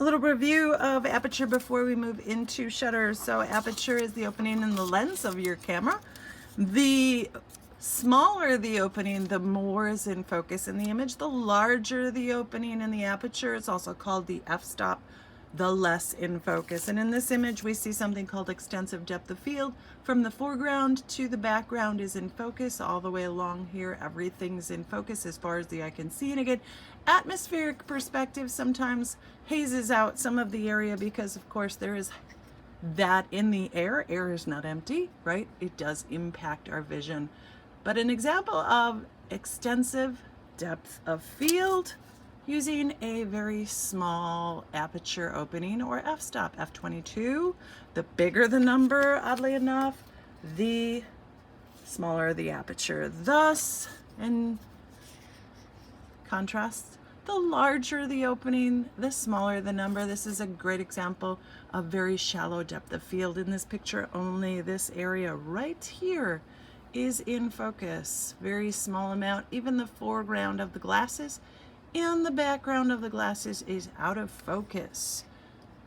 A little review of aperture before we move into shutter. So aperture is the opening in the lens of your camera. The smaller the opening, the more is in focus in the image. The larger the opening in the aperture, it's also called the f-stop, the less in focus. And in this image, we see something called extensive depth of field. From the foreground to the background is in focus. All the way along here, everything's in focus as far as the eye can see. And again, atmospheric perspective sometimes hazes out some of the area because, of course, there is that in the air. Air is not empty, right? It does impact our vision. But an example of extensive depth of field using a very small aperture opening, or f-stop, f22. The bigger the number, oddly enough, the smaller the aperture. Thus, in contrast, the larger the opening, the smaller the number. This is a great example of very shallow depth of field. In this picture, only this area right here is in focus. Very small amount. Even the foreground of the glasses and the background of the glasses is out of focus.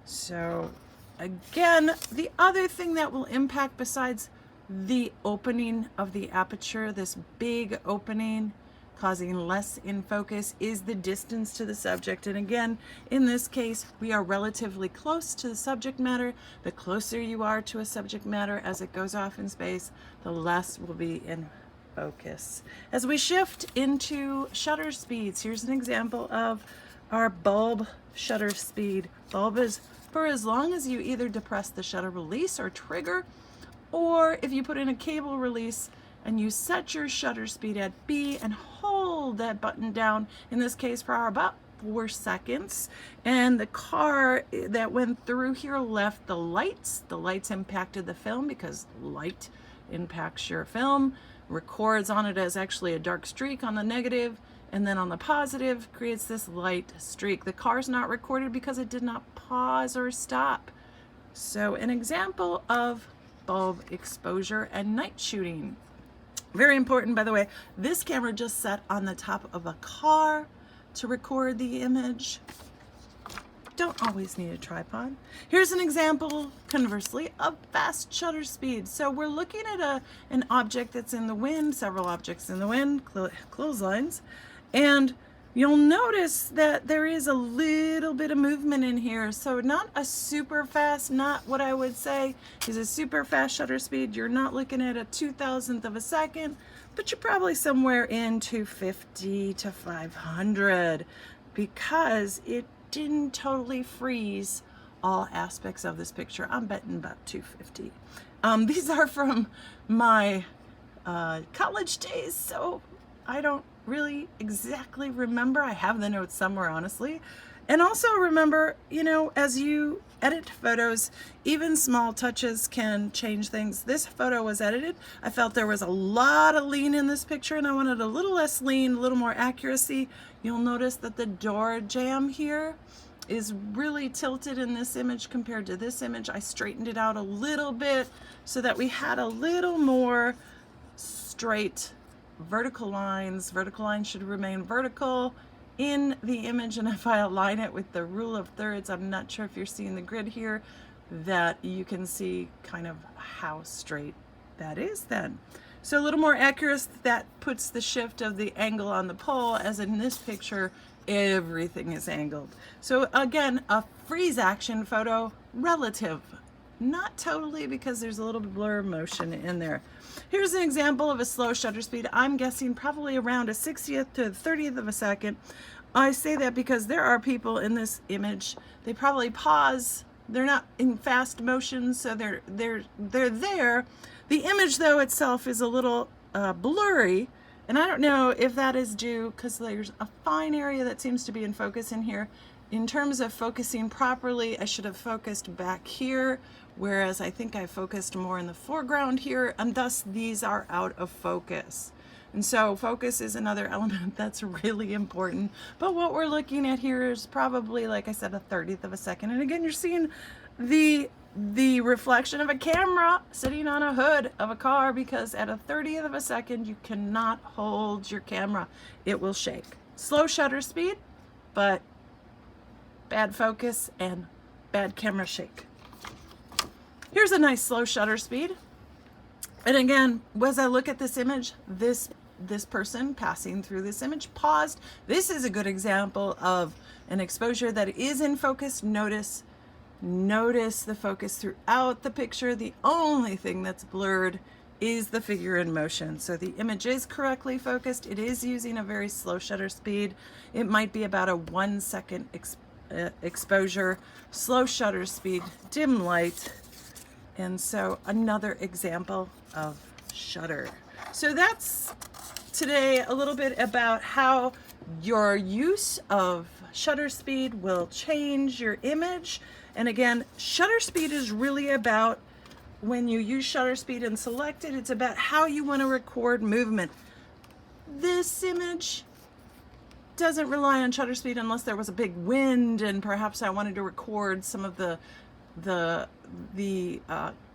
So again, the other thing that will impact besides the opening of the aperture, this big opening causing less in focus, is the distance to the subject. And again, in this case, we are relatively close to the subject matter. The closer you are to a subject matter as it goes off in space, the less will be in focus. As we shift into shutter speeds, here's an example of our bulb shutter speed. Bulb is for as long as you either depress the shutter release or trigger, or if you put in a cable release and you set your shutter speed at B and hold that button down, in this case for about 4 seconds, and the car that went through here left the lights. The lights impacted the film because light impacts your film, records on it as actually a dark streak on the negative, and then on the positive creates this light streak. The car's not recorded because it did not pause or stop. So an example of bulb exposure and night shooting. Very important, by the way, this camera just sat on the top of a car to record the image. Don't always need a tripod. Here's an example, conversely, of fast shutter speed. So we're looking at an object that's in the wind, several objects in the wind, clotheslines, and you'll notice that there is a little bit of movement in here. So not a super fast, not what I would say is a super fast shutter speed. You're not looking at a 2,000th of a second, but you're probably somewhere in 250 to 500 because it didn't totally freeze all aspects of this picture. I'm betting about 250. These are from my college days, so I don't really exactly remember. I have the notes somewhere, honestly. And also remember, you know, as you edit photos, even small touches can change things. This photo was edited. I felt there was a lot of lean in this picture and I wanted a little less lean, a little more accuracy. You'll notice that the door jamb here is really tilted in this image compared to this image. I straightened it out a little bit so that we had a little more straight vertical lines. Vertical lines should remain vertical in the image, and if I align it with the rule of thirds, I'm not sure if you're seeing the grid here, that you can see kind of how straight that is then. So a little more accurate, that puts the shift of the angle on the pole, as in this picture everything is angled. So again, a freeze action photo, relative, not totally, because there's a little blur motion in there. Here's an example of a slow shutter speed. I'm guessing probably around a 60th to 30th of a second. I say that because there are people in this image, they probably pause. They're not in fast motion, so they're there. The image though itself is a little blurry, and I don't know if that is due because there's a fine area that seems to be in focus in here. In terms of focusing properly, I should have focused back here, whereas I think I focused more in the foreground here, and thus these are out of focus. And so focus is another element that's really important. But what we're looking at here is probably, like I said, a 30th of a second. And again, you're seeing the reflection of a camera sitting on a hood of a car, because at a 30th of a second, you cannot hold your camera. It will shake. Slow shutter speed, but bad focus, and bad camera shake. Here's a nice slow shutter speed. And again, as I look at this image, this person passing through this image paused. This is a good example of an exposure that is in focus. Notice the focus throughout the picture. The only thing that's blurred is the figure in motion. So the image is correctly focused. It is using a very slow shutter speed. It might be about a 1 second exposure, slow shutter speed, dim light. And so another example of shutter. So that's today a little bit about how your use of shutter speed will change your image. And again, shutter speed is really about, when you use shutter speed and select it, it's about how you want to record movement. This image doesn't rely on shutter speed unless there was a big wind and perhaps I wanted to record some of the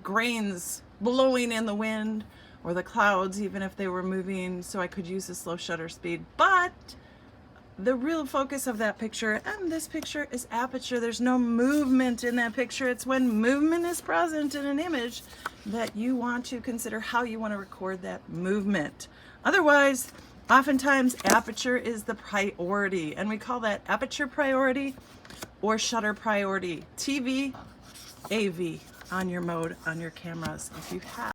grains blowing in the wind, or the clouds, even if they were moving, so I could use a slow shutter speed. But the real focus of that picture and this picture is aperture. There's no movement in that picture. It's when movement is present in an image that you want to consider how you want to record that movement. Otherwise, oftentimes aperture is the priority, and we call that aperture priority or shutter priority. TV, AV on your mode on your cameras if you have.